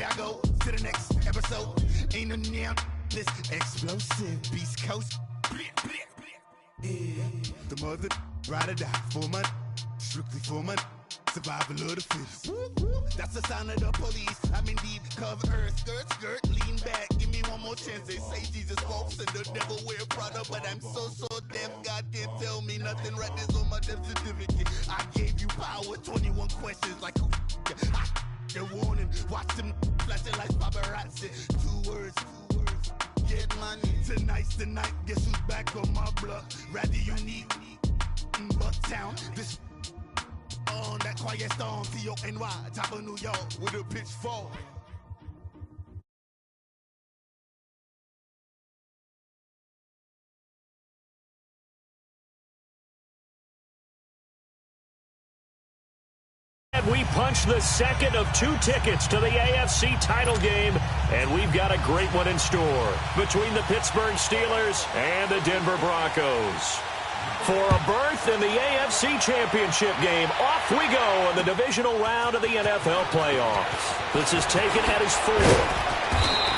I go to the next episode. Ain't no damn this explosive Beast Coast. Yeah. The mother ride or die for money, strictly for money. Survival of the fittest. That's the sign of the police. I'm indeed cover earth, skirt, lean back. Give me one more chance. They say Jesus walks and the devil wear Prada, but I'm so deaf. God can't tell me nothing. Right there's on my death certificate. I gave you power. 21 questions like who? The warning. Watch them flashing like paparazzi. Two words. Get money. Tonight's the night. Guess who's back on my block? Rather unique. Bucktown. This. On that quiet storm, T-O-N-Y, top of New York, with a pitchfork. And we punch the second of 2 tickets to the AFC title game, and we've got a great one in store between the Pittsburgh Steelers and the Denver Broncos. For a berth in the AFC Championship game, off we go in the divisional round of the NFL playoffs. This is taken at his 4.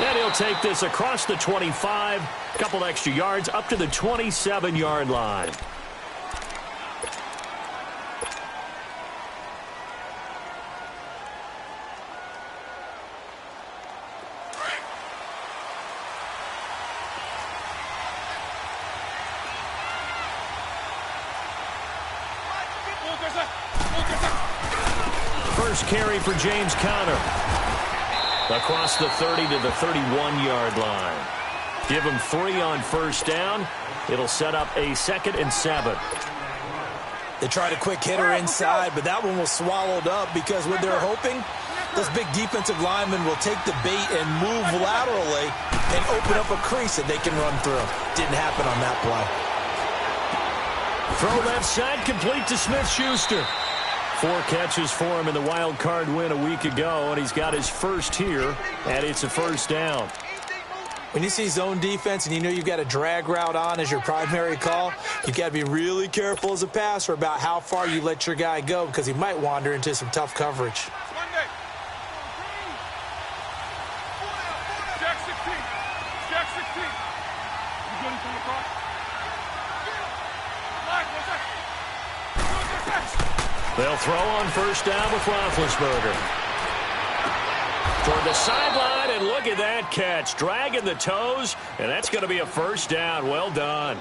And he'll take this across the 25, a couple extra yards up to the 27-yard line. First carry for James Conner. Across the 30 to the 31-yard line. Give him 3 on first down. It'll set up a 2nd and 7. They tried a quick hitter inside, but that one was swallowed up because what they're hoping, those big defensive linemen will take the bait and move laterally and open up a crease that they can run through. Didn't happen on that play. Throw left side, complete to Smith-Schuster. 4 catches for him in the wild card win a week ago, and he's got his first here, and it's a first down. When you see zone defense and you know you've got a drag route on as your primary call, you've got to be really careful as a passer about how far you let your guy go because he might wander into some tough coverage. They'll throw on first down with Roethlisberger. Toward the sideline, and look at that catch. Dragging the toes, and that's going to be a first down. Well done.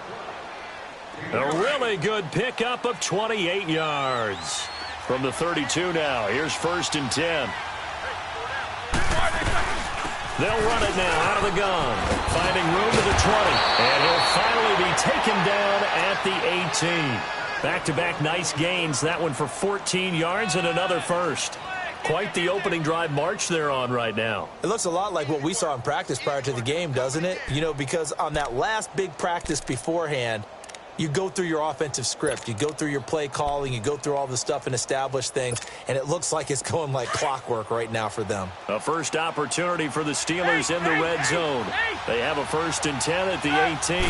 A really good pickup of 28 yards. From the 32 now, here's 1st and 10. They'll run it now out of the gun. Finding room to the 20, and he'll finally be taken down at the 18. Back-to-back nice gains. That one for 14 yards and another first. Quite the opening drive march they're on right now. It looks a lot like what we saw in practice prior to the game, doesn't it? You know, because on that last big practice beforehand, you go through your offensive script. You go through your play calling. You go through all the stuff and establish things. And it looks like it's going like clockwork right now for them. A first opportunity for the Steelers in the red zone. They have a 1st and 10 at the 18.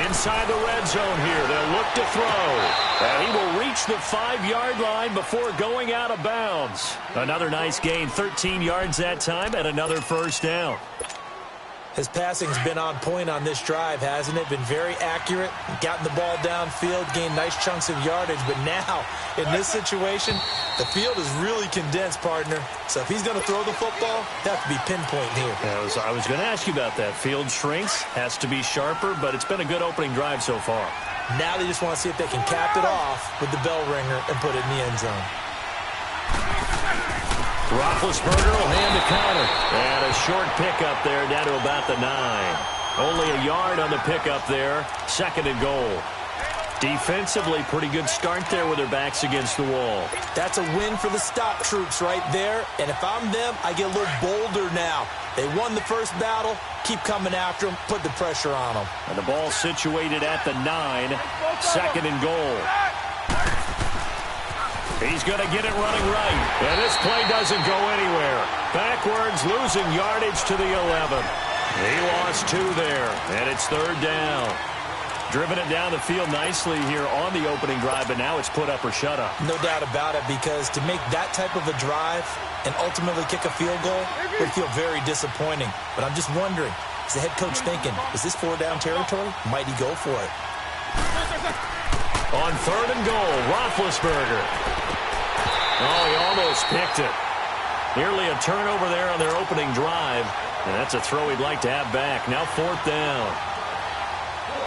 Inside the red zone here, they'll look to throw. And he will reach the 5-yard line before going out of bounds. Another nice gain, 13 yards that time, and another first down. His passing's been on point on this drive, hasn't it? Been very accurate, gotten the ball downfield, gained nice chunks of yardage. But now, in this situation, the field is really condensed, partner. So if he's going to throw the football, that have to be pinpoint here. I was going to ask you about that. Field shrinks, has to be sharper, but it's been a good opening drive so far. Now they just want to see if they can cap it off with the bell ringer and put it in the end zone. Roethlisberger will hand to Conner. And a short pickup there down to about the 9. Only a yard on the pickup there. 2nd and goal. Defensively, pretty good start there with their backs against the wall. That's a win for the stop troops right there. And if I'm them, I get a little bolder now. They won the first battle. Keep coming after them. Put the pressure on them. And the ball situated at the 9. 2nd and goal. He's going to get it running right. And this play doesn't go anywhere. Backwards, losing yardage to the 11. He lost 2 there, and it's 3rd down. Driven it down the field nicely here on the opening drive, but now it's put up or shut up. No doubt about it, because to make that type of a drive and ultimately kick a field goal would feel very disappointing. But I'm just wondering, is the head coach thinking, is this 4-down territory? Might he go for it? On 3rd and goal, Roethlisberger. Oh, he almost picked it. Nearly a turnover there on their opening drive. And that's a throw he'd like to have back. Now 4th down.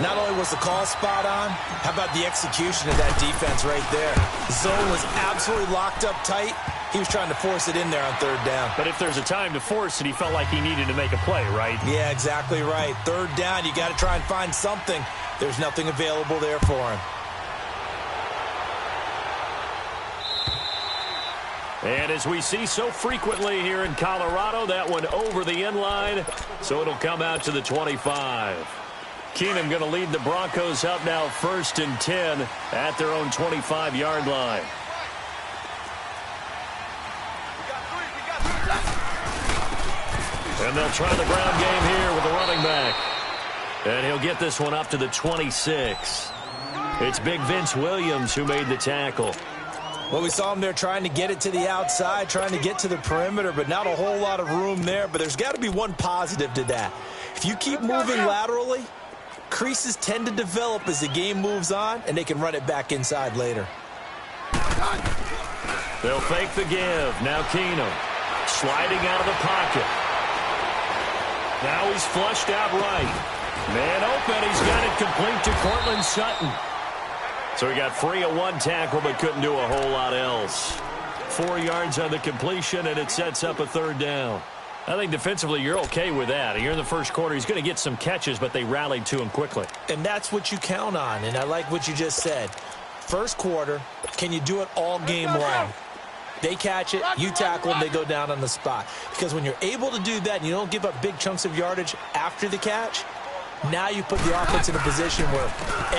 Not only was the call spot on, how about the execution of that defense right there? The zone was absolutely locked up tight. He was trying to force it in there on 3rd down. But if there's a time to force it, he felt like he needed to make a play, right? Yeah, exactly right. 3rd down, you got to try and find something. There's nothing available there for him. And as we see so frequently here in Colorado, that one over the end line, so it'll come out to the 25. Keenum going to lead the Broncos up now 1st and 10 at their own 25-yard line. And they'll try the ground game here with the running back. And he'll get this one up to the 26. It's Big Vince Williams who made the tackle. Well, we saw him there trying to get it to the outside, trying to get to the perimeter, but not a whole lot of room there. But there's got to be one positive to that. If you keep moving laterally, creases tend to develop as the game moves on, and they can run it back inside later. They'll fake the give. Now Keenum sliding out of the pocket. Now he's flushed out right. Man open. He's got it complete to Cortland Sutton. So he got free of one tackle but couldn't do a whole lot else. 4 yards on the completion, and it sets up a 3rd down. I think defensively you're okay with that. Here in the first quarter, he's going to get some catches, but they rallied to him quickly. And that's what you count on, and I like what you just said. First quarter, can you do it all game long? They catch it, you tackle them, they go down on the spot. Because when you're able to do that and you don't give up big chunks of yardage after the catch, now you put the offense in a position where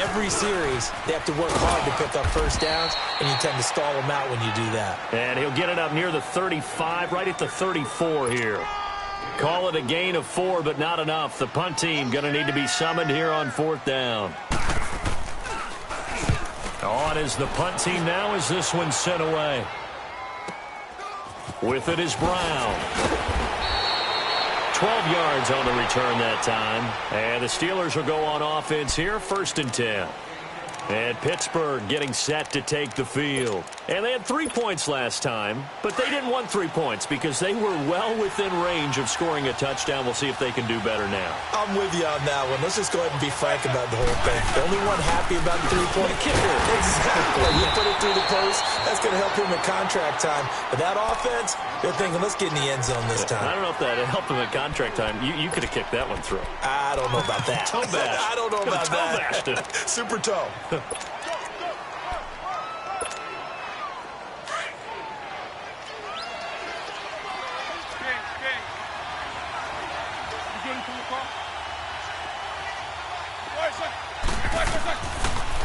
every series they have to work hard to pick up first downs, and you tend to stall them out when you do that. And he'll get it up near the 35, right at the 34 here. Call it a gain of 4, but not enough. The punt team going to need to be summoned here on 4th down. On is the punt team now as this one's sent away. With it is Brown. 12 yards on the return that time. And the Steelers will go on offense here, 1st and 10. And Pittsburgh getting set to take the field. And they had 3 points last time, but they didn't want 3 points because they were well within range of scoring a touchdown. We'll see if they can do better now. I'm with you on that one. Let's just go ahead and be frank about the whole thing. The only one happy about the 3-point kicker. Exactly. You put it through the post. That's going to help him in contract time. But that offense, they're thinking, let's get in the end zone this time. I don't know if that helped him at contract time. You could have kicked that one through. I don't know about that. Toe bash. I don't know about that. Super toe.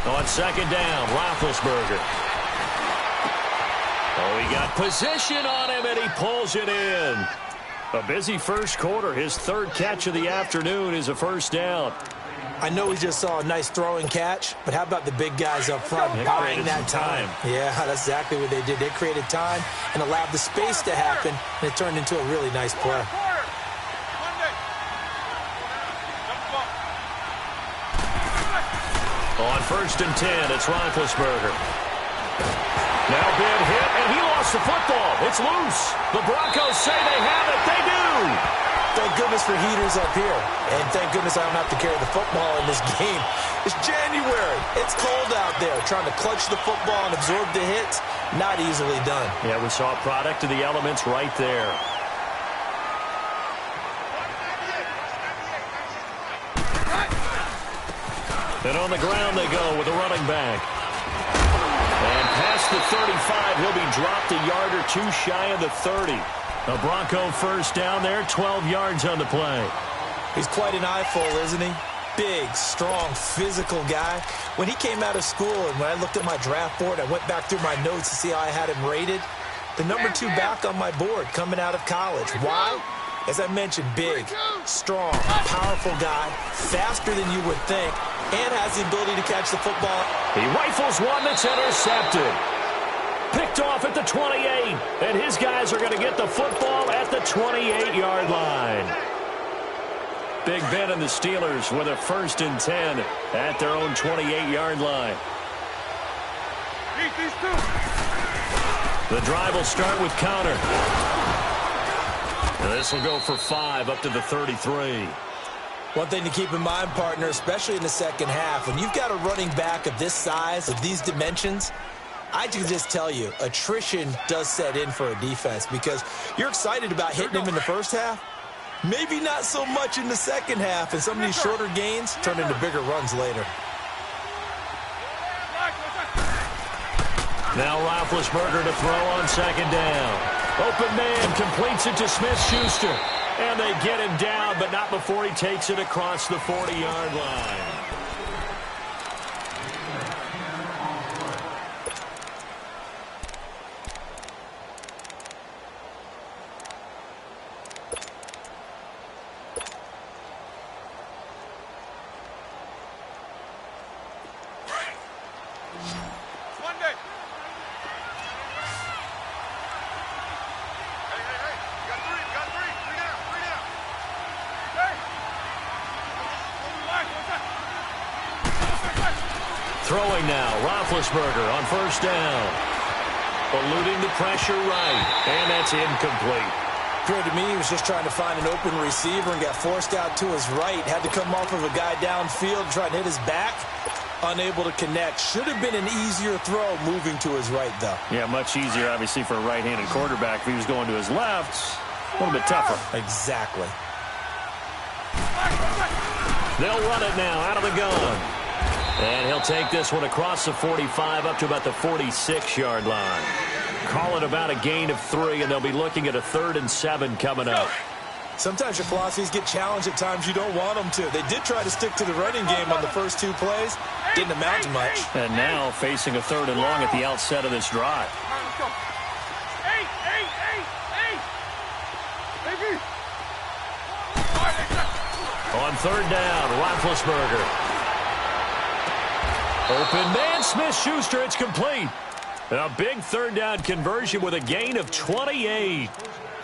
On 2nd down, Roethlisberger. Oh, he got position on him, and he pulls it in. A busy first quarter. His 3rd catch of the afternoon is a 1st down. I know we just saw a nice throwing catch, but how about the big guys up front buying that time? Yeah, that's exactly what they did. They created time and allowed the space to happen, and it turned into a really nice play. On 1st and 10, it's Roethlisberger. Now big hit, and he lost the football. It's loose. The Broncos say they have it. They do. Thank goodness for heaters up here. And thank goodness I don't have to carry the football in this game. It's January. It's cold out there. Trying to clutch the football and absorb the hits, not easily done. Yeah, we saw a product of the elements right there. And on the ground they go with a running back. And past the 35, he'll be dropped a yard or two shy of the 30. A Bronco 1st down there, 12 yards on the play. He's quite an eyeful, isn't he? Big, strong, physical guy. When he came out of school and when I looked at my draft board, I went back through my notes to see how I had him rated. The number 2 back on my board coming out of college. Why? As I mentioned, big, strong, powerful guy, faster than you would think, and has the ability to catch the football. He rifles one that's intercepted. Picked off at the 28, and his guys are going to get the football at the 28-yard line. Big Ben and the Steelers with a 1st and 10 at their own 28-yard line. The drive will start with Connor. This will go for 5 up to the 33. One thing to keep in mind, partner, especially in the second half, when you've got a running back of this size, of these dimensions, I can just tell you, attrition does set in for a defense because you're excited about hitting him in the first half. Maybe not so much in the second half, and some of these shorter gains turn into bigger runs later. Now Roethlisberger to throw on 2nd down. Open man completes it to Smith-Schuster. And they get him down, but not before he takes it across the 40-yard line. Throwing now, Roethlisberger on 1st down. Eluding the pressure right, and that's incomplete. Appeared to me he was just trying to find an open receiver and got forced out to his right. Had to come off of a guy downfield, trying to hit his back. Unable to connect. Should have been an easier throw moving to his right, though. Yeah, much easier, obviously, for a right-handed quarterback. If he was going to his left, a little bit tougher. Exactly. They'll run it now out of the gun. And he'll take this one across the 45 up to about the 46-yard line. Call it about a gain of 3, and they'll be looking at a 3rd and 7 coming up. Sometimes your philosophies get challenged at times you don't want them to. They did try to stick to the running game on the first 2 plays. Didn't amount to much. And now facing a 3rd and long at the outset of this drive. On 3rd down, Roethlisberger. Open man, Smith-Schuster, it's complete. A big 3rd down conversion with a gain of 28.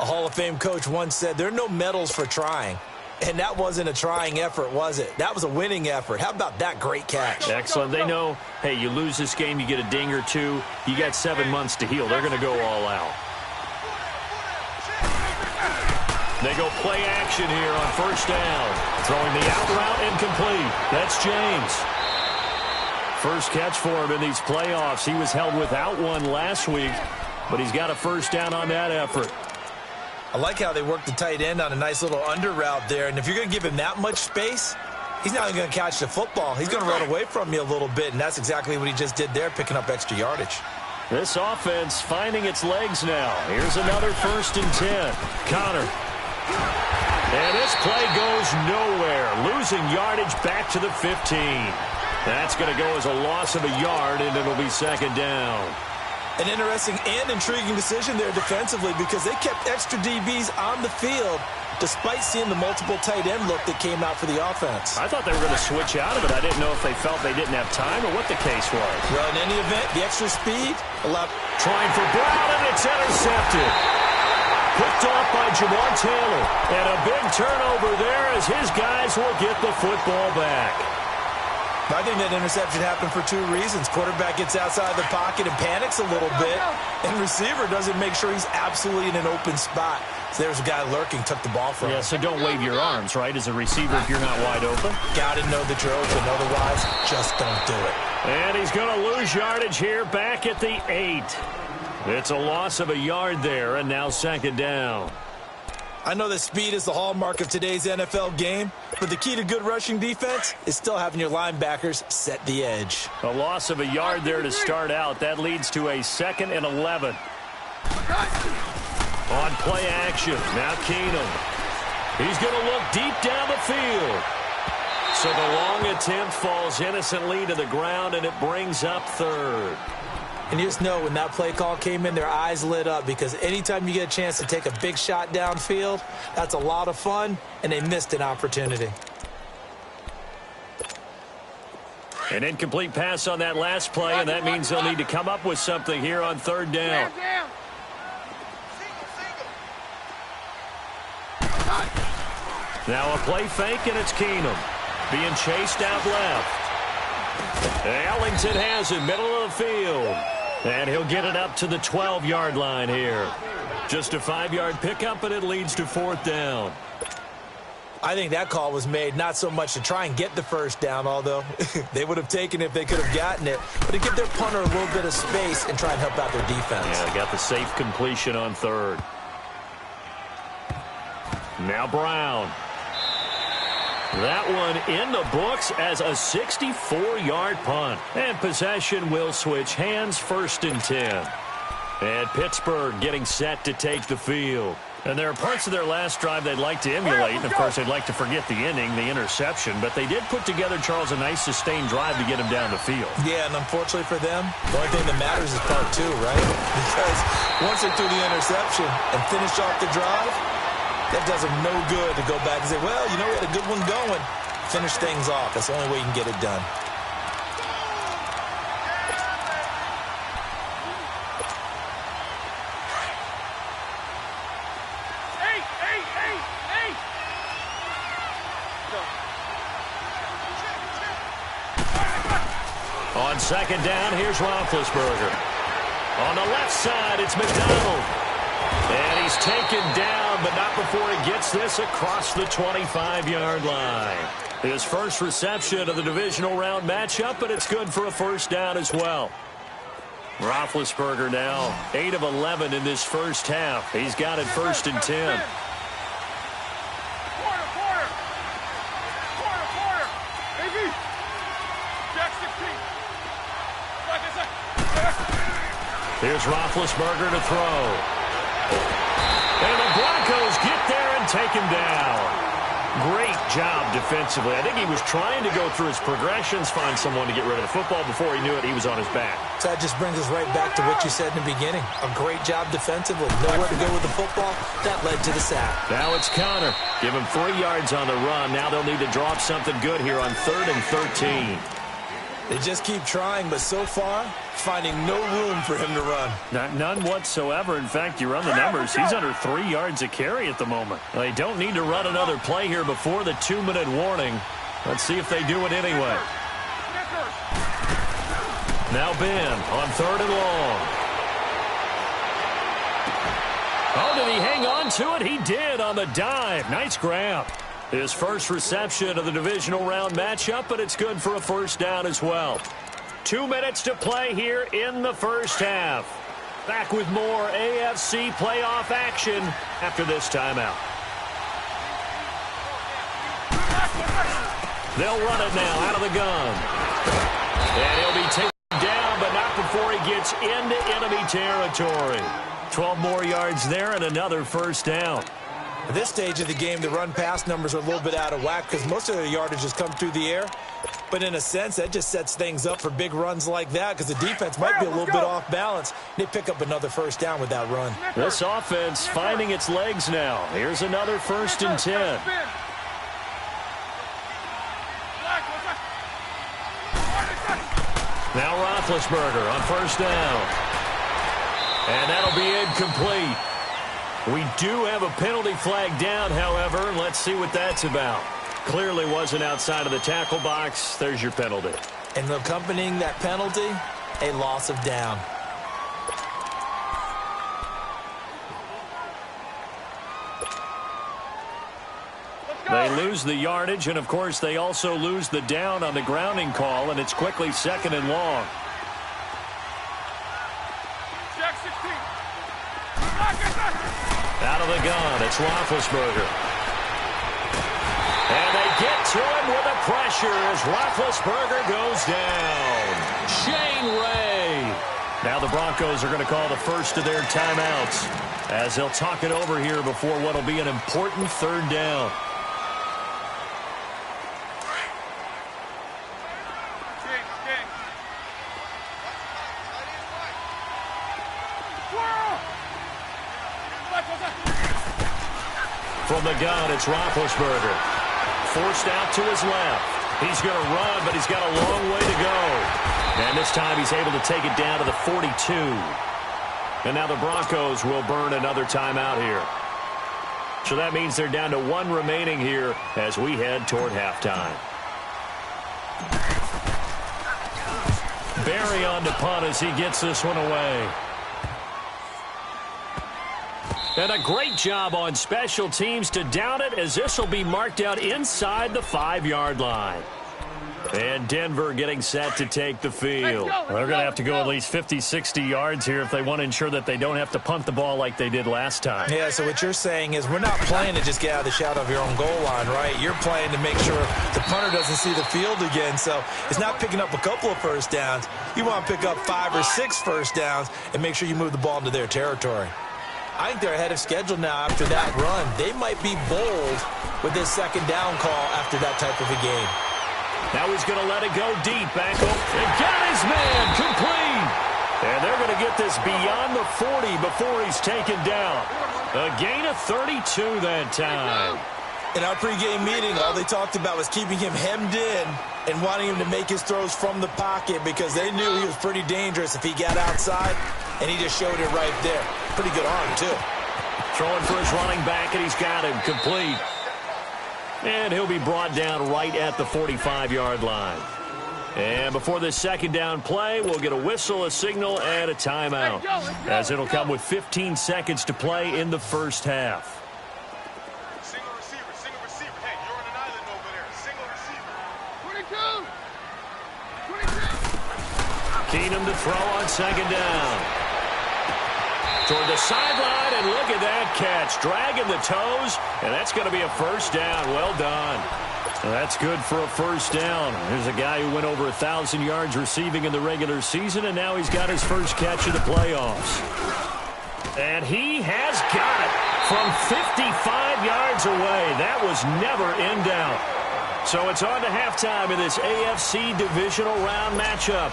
A Hall of Fame coach once said, there are no medals for trying. And that wasn't a trying effort, was it? That was a winning effort. How about that great catch? Excellent. They know, hey, you lose this game, you get a ding or 2. You got 7 months to heal. They're going to go all out. They go play action here on 1st down. Throwing the out route incomplete. That's James. First catch for him in these playoffs. He was held without one last week, but he's got a 1st down on that effort. I like how they work the tight end on a nice little under route there. And if you're going to give him that much space, he's not going to catch the football. He's going to run away from you a little bit, and that's exactly what he just did there, picking up extra yardage. This offense finding its legs now. Here's another 1st and 10. Connor. And this play goes nowhere. Losing yardage back to the 15. That's going to go as a loss of a yard, and it'll be 2nd down. An interesting and intriguing decision there defensively because they kept extra DBs on the field despite seeing the multiple tight end look that came out for the offense. I thought they were going to switch out of it. I didn't know if they felt they didn't have time or what the case was. Well, in any event, the extra speed allowed. Trying for Brown, and it's intercepted. Picked off by Jamar Taylor. And a big turnover there as his guys will get the football back. I think that interception happened for 2 reasons. Quarterback gets outside the pocket and panics a little bit, and receiver doesn't make sure he's absolutely in an open spot. So there's a guy lurking, took the ball from him. Yeah, so don't wave your arms, right, as a receiver if you're not wide open. Got to know that you're open, otherwise just don't do it. And he's going to lose yardage here back at the 8. It's a loss of a yard there, and now 2nd down. I know that speed is the hallmark of today's NFL game, but the key to good rushing defense is still having your linebackers set the edge. A loss of a yard there to start out. That leads to a 2nd and 11. On play action, now Keenum. He's going to look deep down the field. So the long attempt falls innocently to the ground, and it brings up 3rd. And you just know when that play call came in, their eyes lit up because anytime you get a chance to take a big shot downfield, that's a lot of fun, and they missed an opportunity. An incomplete pass on that last play, and that means they'll need to come up with something here on third down. Now a play fake, and it's Keenum being chased out left. Ellington has it, middle of the field. And he'll get it up to the 12-yard line here. Just a 5-yard pickup, and it leads to fourth down. I think that call was made not so much to try and get the first down, although they would have taken it if they could have gotten it, but to give their punter a little bit of space and try and help out their defense. Yeah, they got the safe completion on third. Now Brown. That one in the books as a 64-yard punt. And possession will switch hands, first and 10. And Pittsburgh getting set to take the field. And there are parts of their last drive they'd like to emulate. And, of course, they'd like to forget the ending, the interception. But they did put together, Charles, a nice sustained drive to get him down the field. Yeah, and unfortunately for them, the only thing that matters is part two, right? Because once they threw the interception and finished off the drive, that does them no good to go back and say, well, you know, we had a good one going. Finish things off. That's the only way you can get it done. On second down, here's Roethlisberger. On the left side, it's McDonald. And he's taken down, but not before he gets this across the 25-yard line. His first reception of the divisional round matchup, but it's good for a first down as well. Roethlisberger now 8 of 11 in this first half. He's got it first and 10. Here's Roethlisberger to throw. And the Broncos get there and take him down. Great job defensively. I think he was trying to go through his progressions, find someone to get rid of the football. Before he knew it, he was on his back. So that just brings us right back to what you said in the beginning. A great job defensively. Nowhere to go with the football. That led to the sack. Now it's Connor. Give him 3 yards on the run. Now they'll need to draw up something good here on 3rd and 13. They just keep trying, but so far, finding no room for him to run. None whatsoever. In fact, you run the numbers. He's under 3 yards a carry at the moment. They don't need to run another play here before the 2-minute warning. Let's see if they do it anyway. Now Ben on 3rd and long. Oh, did he hang on to it? He did on the dive. Nice grab. His first reception of the divisional round matchup, but it's good for a first down as well. 2 minutes to play here in the first half. Back with more AFC playoff action after this timeout. They'll run it now out of the gun. And he'll be taken down, but not before he gets into enemy territory. 12 more yards there and another first down. At this stage of the game, the run-pass numbers are a little bit out of whack because most of their yardage has come through the air. But in a sense, that just sets things up for big runs like that because the defense might be a little bit off balance. They pick up another first down with that run. This offense finding its legs now. Here's another 1st and 10. Now Roethlisberger on 1st down. And that'll be incomplete. We do have a penalty flag down, however. Let's see what that's about. Clearly wasn't outside of the tackle box. There's your penalty. And accompanying that penalty, a loss of down. They lose the yardage, and, of course, they also lose the down on the grounding call, and it's quickly 2nd and long. Out of the gun, it's Roethlisberger. And they get to him with a pressure as Roethlisberger goes down. Shane Ray. Now the Broncos are going to call the first of their timeouts as they'll talk it over here before what will be an important 3rd down. From the gun, it's Roethlisberger. Forced out to his left. He's going to run, but he's got a long way to go. And this time he's able to take it down to the 42. And now the Broncos will burn another timeout here. So that means they're down to 1 remaining here as we head toward halftime. Barry on to punt as he gets this one away. And a great job on special teams to down it, as this will be marked out inside the 5-yard line. And Denver getting set to take the field. Well, they're going to have to go at least 50, 60 yards here if they want to ensure that they don't have to punt the ball like they did last time. Yeah, so what you're saying is we're not playing to just get out of the shadow of your own goal line, right? You're playing to make sure the punter doesn't see the field again. So it's not picking up a couple of first downs. You want to pick up 5 or 6 first downs and make sure you move the ball into their territory. I think they're ahead of schedule now after that run. They might be bold with this second down call after that type of a game. Now he's going to let it go deep. Back up and got his man complete. And they're going to get this beyond the 40 before he's taken down. A gain of 32 that time. In our pregame meeting, all they talked about was keeping him hemmed in and wanting him to make his throws from the pocket because they knew he was pretty dangerous if he got outside, and he just showed it right there. Pretty good arm, too. Throwing for his running back, and he's got him complete. And he'll be brought down right at the 45-yard line. And before this second down play, we'll get a whistle, a signal, and a timeout, as it'll come with 15 seconds to play in the first half. Keenum to throw on second down. Toward the sideline, and look at that catch. Dragging the toes, and that's going to be a first down. Well done. That's good for a first down. There's a guy who went over 1,000 yards receiving in the regular season, and now he's got his first catch of the playoffs. And he has got it from 55 yards away. That was never in doubt. So it's on to halftime in this AFC Divisional Round matchup.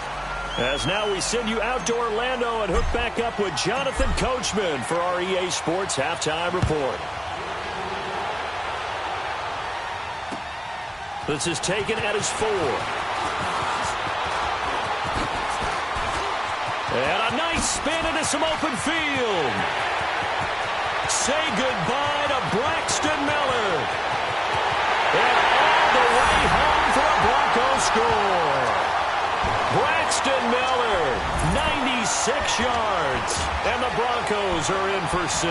As now we send you out to Orlando and hook back up with Jonathan Coachman for our EA Sports Halftime Report. This is taken at his 4. And a nice spin into some open field. Say goodbye to Braxton Miller. And all the way home for a Broncos score. Braxton Miller, 96 yards, and the Broncos are in for 6.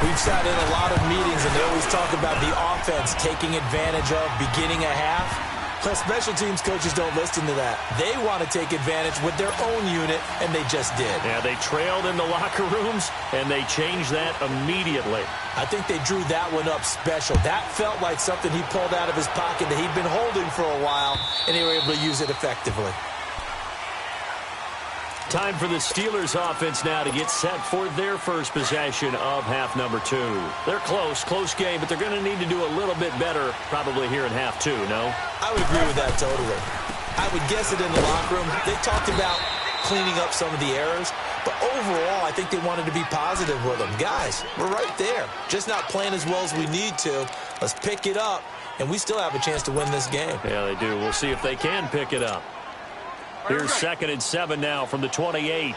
We've sat in a lot of meetings, and they always talk about the offense taking advantage of beginning a half. But special teams coaches don't listen to that. They want to take advantage with their own unit, and they just did. Yeah, they trailed in the locker rooms, and they changed that immediately. I think they drew that one up special. That felt like something he pulled out of his pocket that he'd been holding for a while, and they were able to use it effectively. Time for the Steelers offense now to get set for their first possession of half number 2. They're close game, but they're going to need to do a little bit better probably here in half 2, no? I would agree with that totally. I would guess it in the locker room. They talked about cleaning up some of the errors, but overall I think they wanted to be positive with them. Guys, we're right there. Just not playing as well as we need to. Let's pick it up, and we still have a chance to win this game. Yeah, they do. We'll see if they can pick it up. Here's 2nd and 7 now from the 28.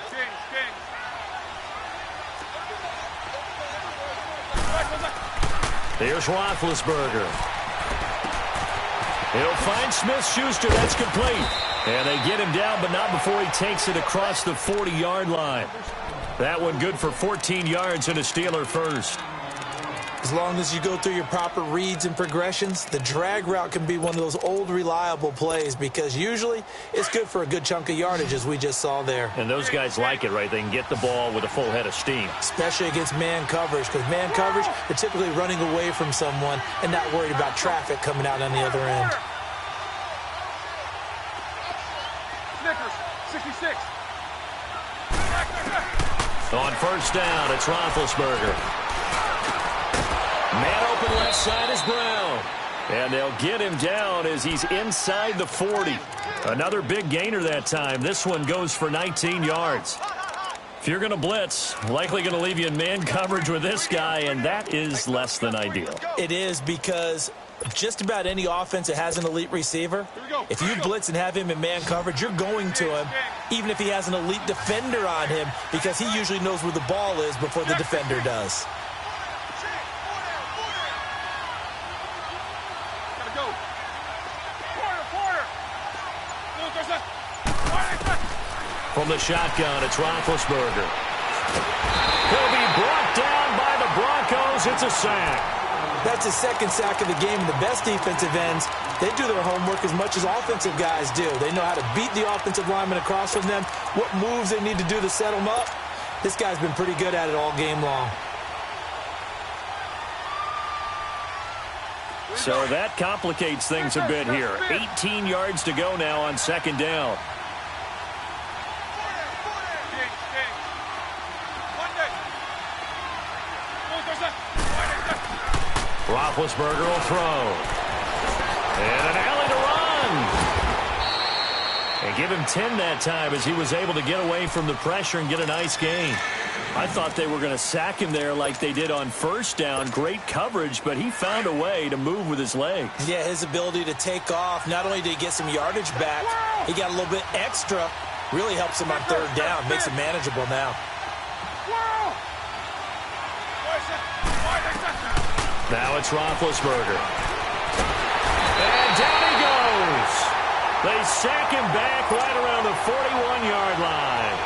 Here's Roethlisberger. He'll find Smith-Schuster. That's complete. And they get him down, but not before he takes it across the 40-yard line. That one good for 14 yards and a Steeler first. As long as you go through your proper reads and progressions, the drag route can be one of those old reliable plays because usually it's good for a good chunk of yardage, as we just saw there. And those guys like it, right? They can get the ball with a full head of steam. Especially against man coverage, because man coverage, they're typically running away from someone and not worried about traffic coming out on the other end. Snickers, 66. On first down, it's Roethlisberger. Man open left side is Brown. And they'll get him down as he's inside the 40. Another big gainer that time. This one goes for 19 yards. If you're going to blitz, likely going to leave you in man coverage with this guy, and that is less than ideal. It is, because Just about any offense that has an elite receiver, if you blitz and have him in man coverage, you're going to him, even if he has an elite defender on him, because he usually knows where the ball is before the defender does. From the shotgun, it's Roethlisberger. He'll be brought down by the Broncos. It's a sack. That's his second sack of the game. The best defensive ends, they do their homework as much as offensive guys do. They know how to beat the offensive lineman across from them, what moves they need to do to set them up. This guy's been pretty good at it all game long. So that complicates things a bit here. 18 yards to go now on second down. Roethlisberger will throw. And an alley to run. And give him 10 that time as he was able to get away from the pressure and get a nice gain. I thought they were going to sack him there like they did on first down. Great coverage, but he found a way to move with his legs. Yeah, his ability to take off. Not only did he get some yardage back, he got a little bit extra. Really helps him on third down. Makes it manageable now. Now it's Roethlisberger. And down he goes. They sack him back right around the 41-yard line.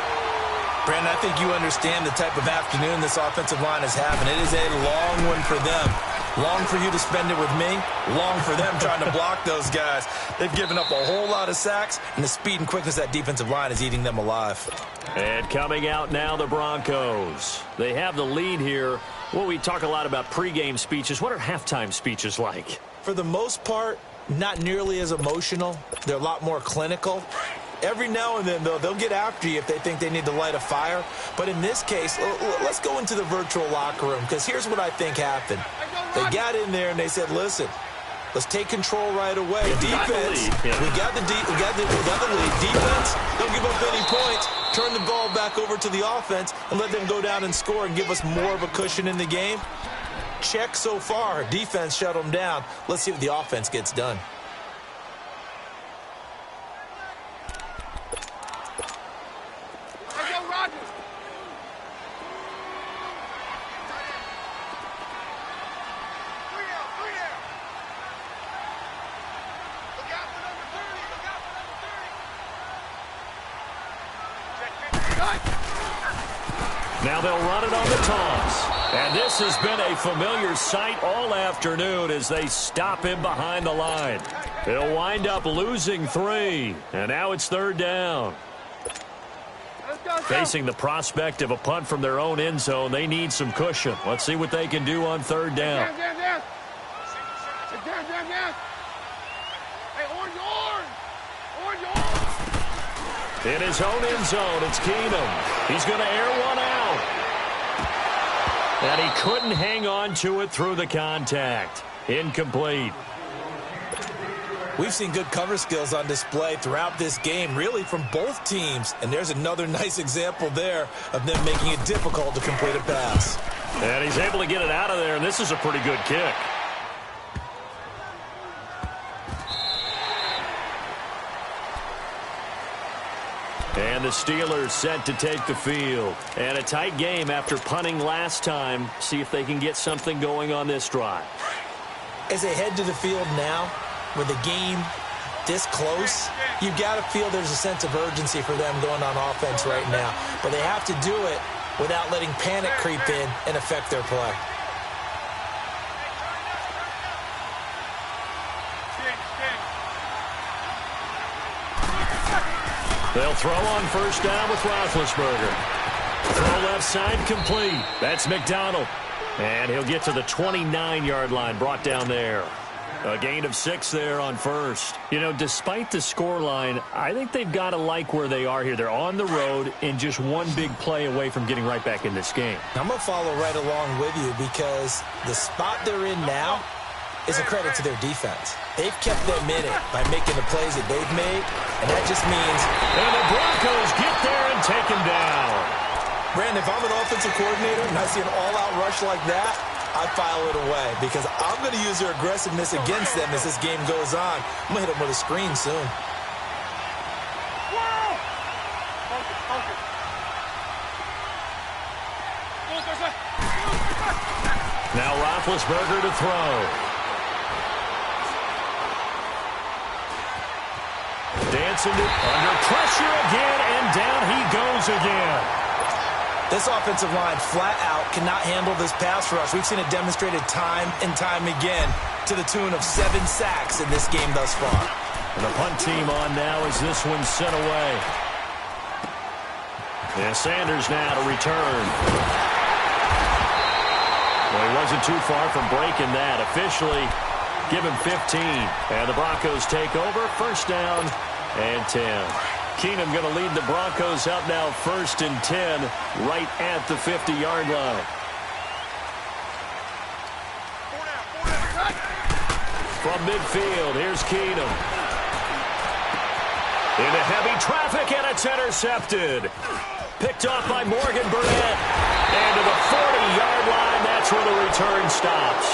Brandon, I think you understand the type of afternoon this offensive line is having. It is a long one for them. Long for you to spend it with me. Long for them trying to block those guys. They've given up a whole lot of sacks, and the speed and quickness of that defensive line is eating them alive. And coming out now, the Broncos. They have the lead here. Well, we talk a lot about pregame speeches. What are halftime speeches like? For the most part, not nearly as emotional. They're a lot more clinical. Every now and then, though, they'll get after you if they think they need to light a fire. But in this case, let's go into the virtual locker room, because here's what I think happened. They got in there and they said, listen, let's take control right away. Defense, we got the lead. Defense, don't give up any points. Turn the ball back over to the offense and let them go down and score and give us more of a cushion in the game. Check so far. Defense shut them down. Let's see what the offense gets done. Now they'll run it on the toss. And this has been a familiar sight all afternoon as they stop him behind the line. They'll wind up losing 3. And now it's third down. Facing the prospect of a punt from their own end zone, they need some cushion. Let's see what they can do on third down. In his own end zone, it's Keenum. He's going to air one out. And he couldn't hang on to it through the contact. Incomplete. We've seen good cover skills on display throughout this game, really from both teams. And there's another nice example there of them making it difficult to complete a pass. And he's able to get it out of there, and this is a pretty good kick. And the Steelers set to take the field. And a tight game after punting last time. See if they can get something going on this drive. As they head to the field now, with the game this close, you've got to feel there's a sense of urgency for them going on offense right now. But they have to do it without letting panic creep in and affect their play. They'll throw on first down with Roethlisberger. Throw left side complete. That's McDonald. And he'll get to the 29-yard line, brought down there. A gain of 6 there on first. You know, despite the scoreline, I think they've got to like where they are here. They're on the road and just one big play away from getting right back in this game. I'm going to follow right along with you because the spot they're in now is a credit to their defense. They've kept them in it by making the plays that they've made, and that just means... And the Broncos get there and take him down. Brandon, if I'm an offensive coordinator and I see an all-out rush like that, I file it away because I'm going to use their aggressiveness against them as this game goes on. I'm going to hit them with a screen soon. Now Roethlisberger to throw. Dancing it under pressure again, and down he goes again. This offensive line flat out cannot handle this pass rush. We've seen it demonstrated time and time again to the tune of 7 sacks in this game thus far. And the punt team on now as this one's sent away. And Sanders now to return. Well, he wasn't too far from breaking that. Officially, give him 15. And the Broncos take over. First down and 10. Keenum going to lead the Broncos up now 1st and 10 right at the 50-yard line. From midfield, here's Keenum. Into heavy traffic, and it's intercepted. Picked off by Morgan Burnett. And to the 40-yard line, that's where the return stops.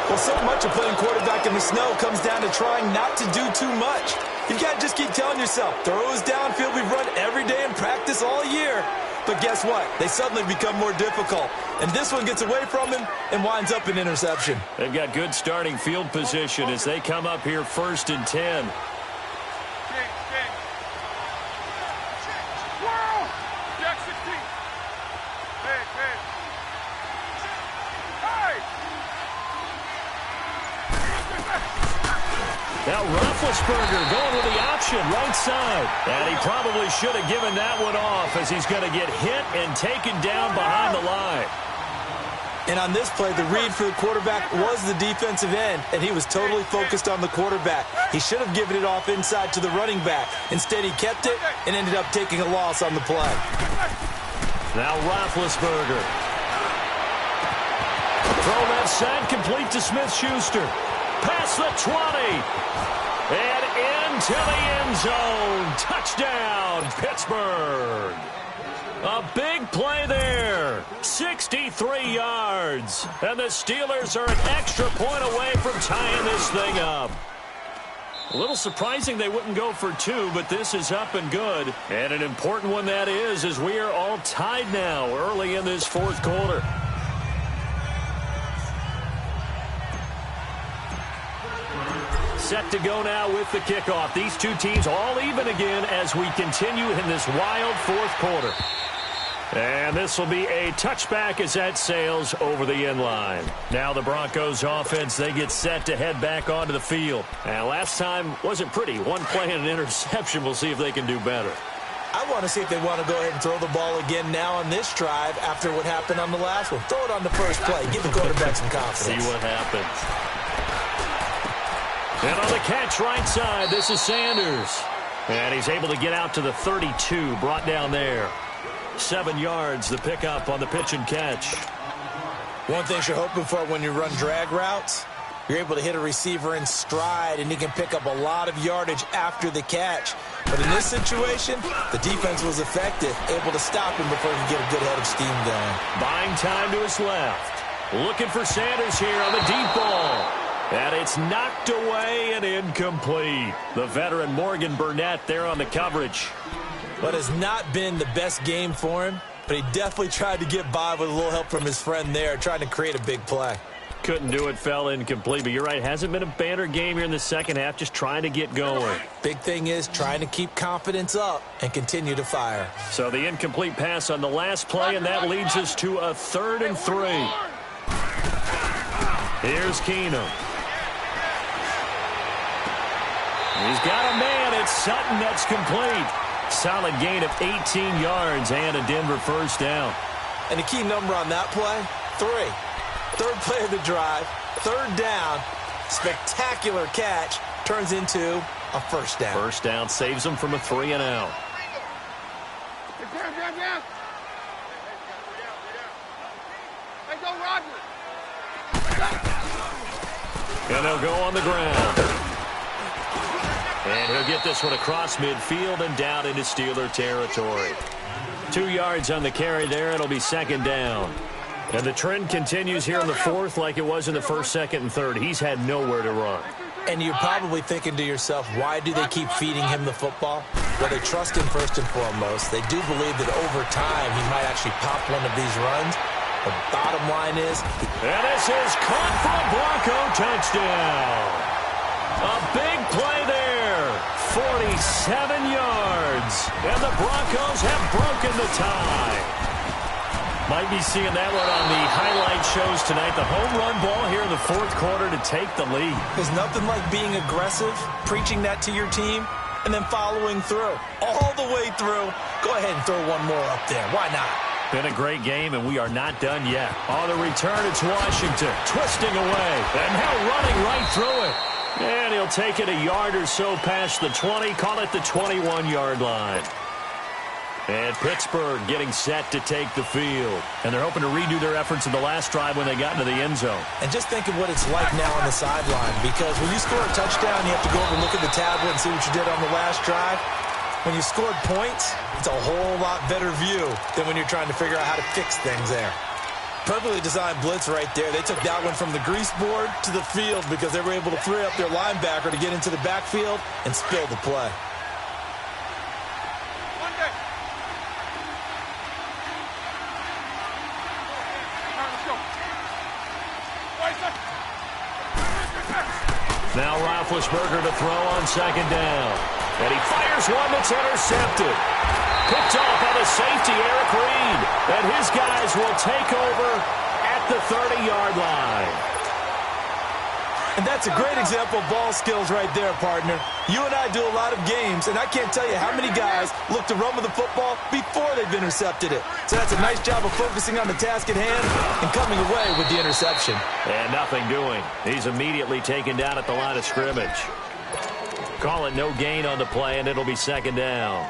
Well, so much of playing quarterback in the snow comes down to trying not to do too much. You've got to just keep telling yourself, throws downfield we've run every day in practice all year. But guess what? They suddenly become more difficult. And this one gets away from him and winds up an interception. They've got good starting field position as they come up here 1st and 10. Now Roethlisberger going with the option right side. And he probably should have given that one off as he's going to get hit and taken down behind the line. And on this play, the read for the quarterback was the defensive end, and he was totally focused on the quarterback. He should have given it off inside to the running back. Instead, he kept it and ended up taking a loss on the play. Now Roethlisberger. Throw left side, complete to Smith-Schuster. Past the 20. And into the end zone. Touchdown, Pittsburgh. A big play there. 63 yards. And the Steelers are an extra point away from tying this thing up. A little surprising they wouldn't go for 2, but this is up and good. And an important one that is, as we are all tied now early in this 4th quarter. Set to go now with the kickoff. These two teams all even again as we continue in this wild 4th quarter. And this will be a touchback as that sails over the end line. Now the Broncos offense, they get set to head back onto the field. And last time wasn't pretty. One play and an interception. We'll see if they can do better. I want to see if they want to go ahead and throw the ball again now on this drive after what happened on the last one. Throw it on the first play. Give the quarterback some confidence. See what happens. And on the catch right side, this is Sanders. And he's able to get out to the 32, brought down there. 7 yards, the pickup on the pitch and catch. One thing you're hoping for when you run drag routes, you're able to hit a receiver in stride, and he can pick up a lot of yardage after the catch. But in this situation, the defense was effective, able to stop him before he could get a good head of steam going. Buying time to his left. Looking for Sanders here on the deep ball. And it's knocked away and incomplete. The veteran Morgan Burnett there on the coverage. But has not been the best game for him, but he definitely tried to get by with a little help from his friend there, trying to create a big play. Couldn't do it, fell incomplete, but you're right, hasn't been a banner game here in the second half, just trying to get going. Big thing is trying to keep confidence up and continue to fire. So the incomplete pass on the last play, and that leads us to a 3rd and 3. Here's Keenum. He's got a man. It's Sutton that's complete. Solid gain of 18 yards and a Denver first down. And the key number on that play, 3. 3rd play of the drive, 3rd down, spectacular catch, turns into a first down. First down saves them from a 3 and out. Down. Hey, go, Roger. And they'll go on the ground. And he'll get this one across midfield and down into Steeler territory. 2 yards on the carry there. It'll be 2nd down. And the trend continues here in the fourth like it was in the first, second, and third. He's had nowhere to run. And you're probably thinking to yourself, why do they keep feeding him the football? Well, they trust him first and foremost. They do believe that over time he might actually pop one of these runs. The bottom line is... And this is caught for a Bronco touchdown. A big play there. 47 yards. And the Broncos have broken the tie. Might be seeing that one on the highlight shows tonight. The home run ball here in the fourth quarter to take the lead. There's nothing like being aggressive, preaching that to your team, and then following through. All the way through. Go ahead and throw one more up there. Why not? Been a great game, and we are not done yet. On the return, it's Washington twisting away. And now running right through it. And he'll take it a yard or so past the 20. Call it the 21-yard line. And Pittsburgh getting set to take the field. And they're hoping to redo their efforts in the last drive when they got into the end zone. And just think of what it's like now on the sideline. Because when you score a touchdown, you have to go over and look at the tablet and see what you did on the last drive. When you scored points, it's a whole lot better view than when you're trying to figure out how to fix things there. Perfectly designed blitz right there. They took that one from the grease board to the field because they were able to free up their linebacker to get into the backfield and spill the play. Now Roethlisberger to throw on second down. And he fires one that's intercepted. Picked off by the safety, Eric Reed. And his guys will take over at the 30-yard line. And that's a great example of ball skills right there, partner. You and I do a lot of games, and I can't tell you how many guys look to run with the football before they've intercepted it. So that's a nice job of focusing on the task at hand and coming away with the interception. And nothing doing. He's immediately taken down at the line of scrimmage. Call it no gain on the play, and it'll be second down.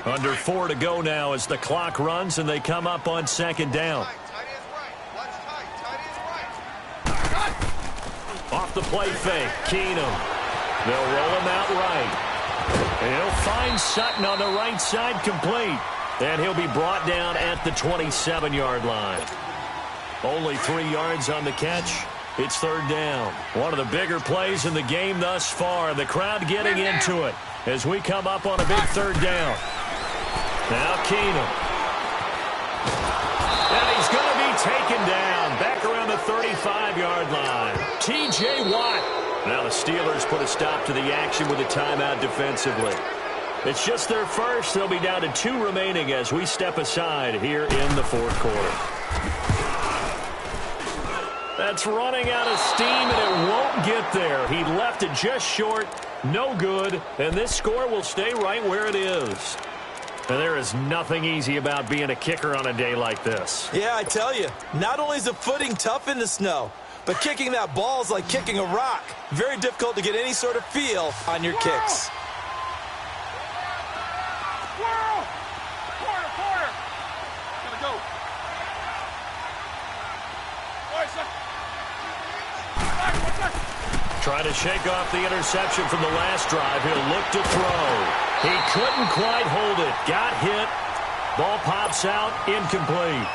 Under 4 to go now as the clock runs, and they come up on second down. Off the play fake, Keenum. They'll roll him out right. And he'll find Sutton on the right side complete. And he'll be brought down at the 27-yard line. Only 3 yards on the catch. It's third down. One of the bigger plays in the game thus far. The crowd getting into it as we come up on a big third down. Now Keenum. And he's going to be taken down back around the 35-yard line. T.J. Watt. Now the Steelers put a stop to the action with a timeout defensively. It's just their first. They'll be down to 2 remaining as we step aside here in the fourth quarter. That's running out of steam, and it won't get there. He left it just short. No good. And this score will stay right where it is. And there is nothing easy about being a kicker on a day like this. Yeah, I tell you, not only is the footing tough in the snow, but kicking that ball is like kicking a rock. Very difficult to get any sort of feel on your kicks. Corner. Gotta go. Trying to shake off the interception from the last drive. He'll look to throw. He couldn't quite hold it. Got hit. Ball pops out. Incomplete.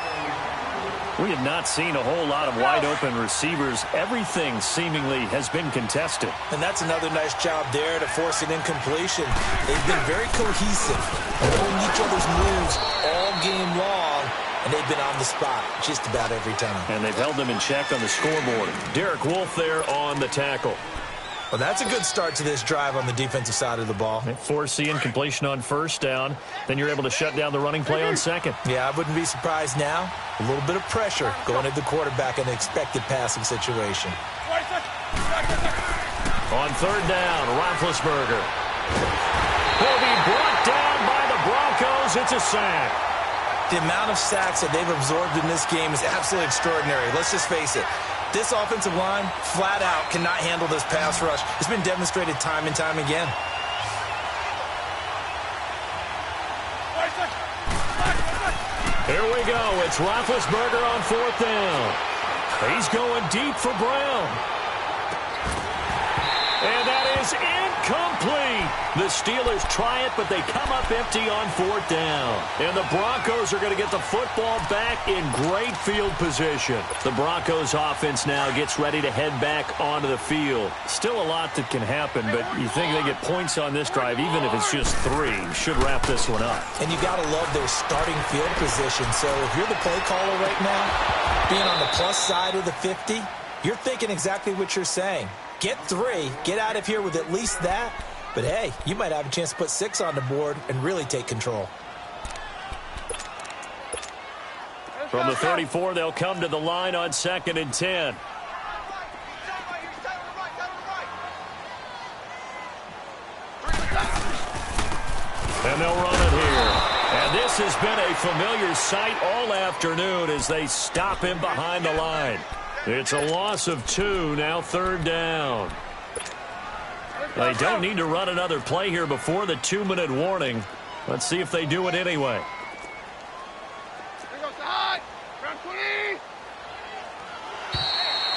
We have not seen a whole lot of wide-open receivers. Everything seemingly has been contested. And that's another nice job there to force an incompletion. They've been very cohesive, knowing each other's moves all game long, and they've been on the spot just about every time. And they've held them in check on the scoreboard. Derek Wolfe there on the tackle. Well, that's a good start to this drive on the defensive side of the ball. They force the incompletion on first down. Then you're able to shut down the running play on second. Yeah, I wouldn't be surprised now. A little bit of pressure going at the quarterback in the expected passing situation. On third down, Roethlisberger. He'll be brought down by the Broncos. It's a sack. The amount of sacks that they've absorbed in this game is absolutely extraordinary. Let's just face it. This offensive line, flat out, cannot handle this pass rush. It's been demonstrated time and time again. Here we go. It's Roethlisberger on fourth down. He's going deep for Brown. And that is incomplete. The Steelers try it, but they come up empty on 4th down. And the Broncos are going to get the football back in great field position. The Broncos offense now gets ready to head back onto the field. Still a lot that can happen, but you think they get points on this drive, even if it's just 3, should wrap this one up. And you got to love their starting field position. So if you're the play caller right now, being on the plus side of the 50, you're thinking exactly what you're saying. Get 3, get out of here with at least that. But, hey, you might have a chance to put 6 on the board and really take control. From the 34, they'll come to the line on 2nd and 10. And they'll run it here. And this has been a familiar sight all afternoon as they stop him behind the line. It's a loss of 2, now 3rd down. They don't need to run another play here before the 2-minute warning. Let's see if they do it anyway.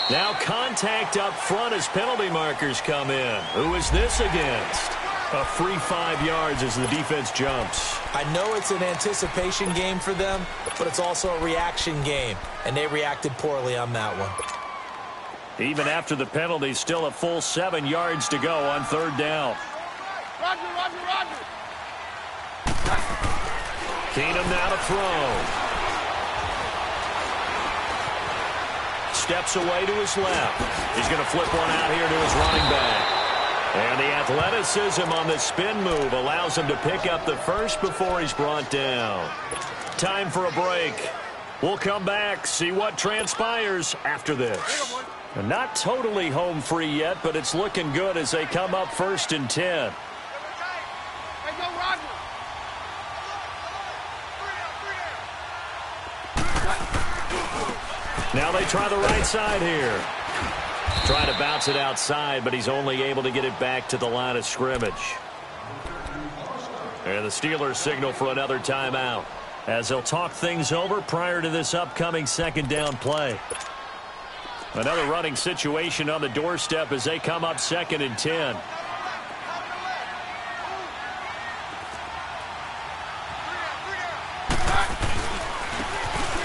Now contact up front as penalty markers come in. Who is this against? A free 5 yards as the defense jumps. I know it's an anticipation game for them, but it's also a reaction game, and they reacted poorly on that one. Even after the penalty, still a full 7 yards to go on 3rd down. Roger. Keenum now to throw. Steps away to his left. He's going to flip one out here to his running back. And the athleticism on the spin move allows him to pick up the first before he's brought down. Time for a break. We'll come back, see what transpires after this. And not totally home free yet, but it's looking good as they come up 1st and 10. Now they try the right side here. Trying to bounce it outside, but he's only able to get it back to the line of scrimmage. And the Steelers signal for another timeout as they'll talk things over prior to this upcoming 2nd down play. Another running situation on the doorstep as they come up 2nd and 10.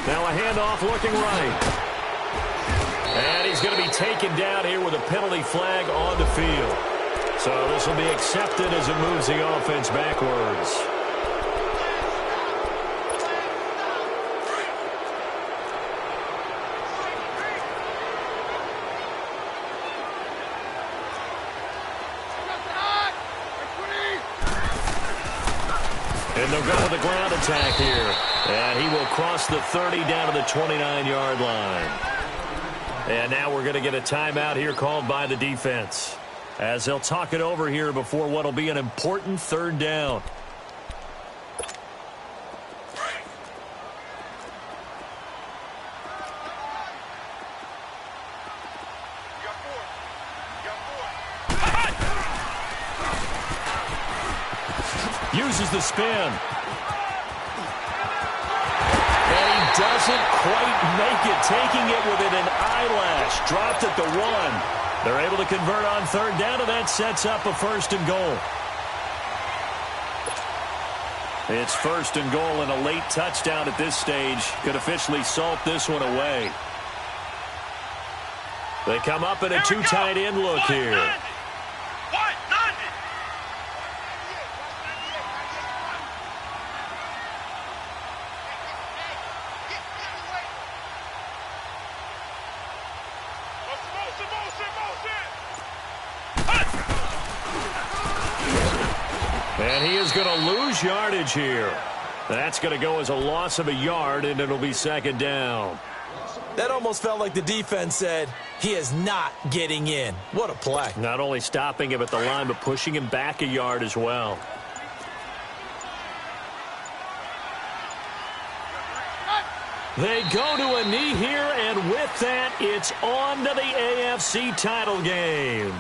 Now a handoff looking right. And he's going to be taken down here with a penalty flag on the field. So this will be accepted as it moves the offense backwards. And they'll go with a ground attack here. And he will cross the 30 down to the 29-yard line. And now we're going to get a timeout here called by the defense as they'll talk it over here before what will be an important 3rd down. Uses the spin. Doesn't quite make it, taking it within an eyelash. Dropped at the 1. They're able to convert on 3rd down, and that sets up a 1st and goal. It's 1st and goal, and a late touchdown at this stage could officially salt this one away. They come up in a 2 tight end look here. And he is going to lose yardage here. That's going to go as a loss of a yard, and it'll be 2nd down. That almost felt like the defense said, he is not getting in. What a play. Not only stopping him at the line, but pushing him back a yard as well. They go to a knee here, and with that, it's on to the AFC title game.